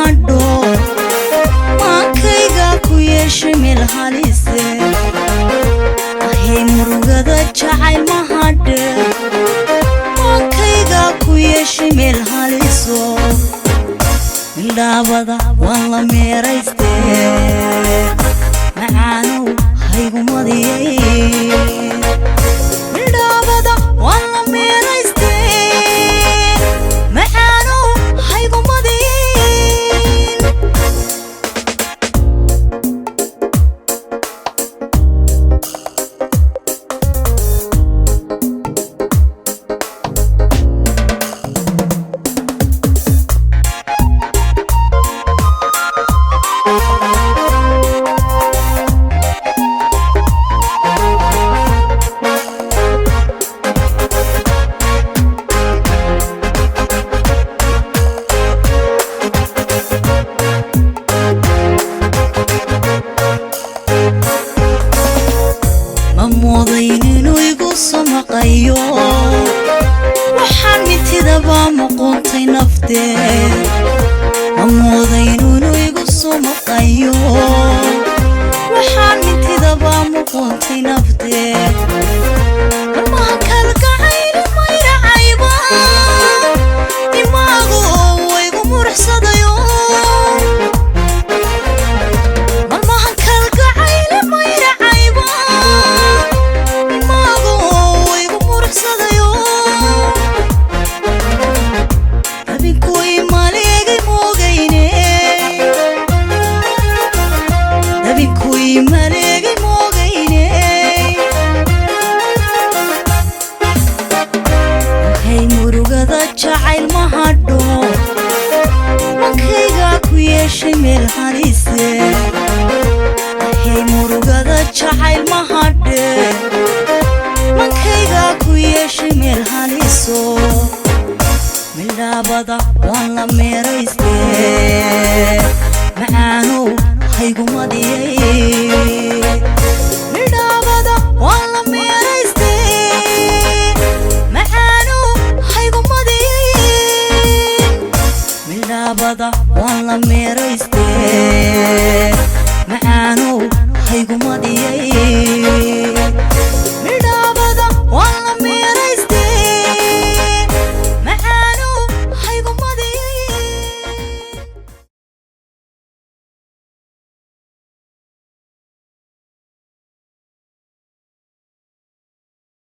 mahadho maankayga ku yeeshay meel halise ahay murugada jacayl mahadhe maankayga ku yeeshay meel haliso midhaabada waan la meerayste macaanow haygu madiyay midhaabada waan la meerayste macaanow haygu madiyin moodaynin igu samaqayo waxaan mitidaba maqoontay nafteed moodaynin igu samaqayo waxaan mitidaba maqoontay nafteed marmaha kalgacayl mayracayba imaagu igu muruxsadayo jacayl mahadho maankayga ku yeeshay meel halise ahay murugada jacayl mahadhe maankayga ku yeeshay meel haliso midhaabada waan la meerayste macaanow haygu madiyay midhaabada waan la meerayste macaanow haygu midhaabada waan la meerayste macaanow haygu madiyay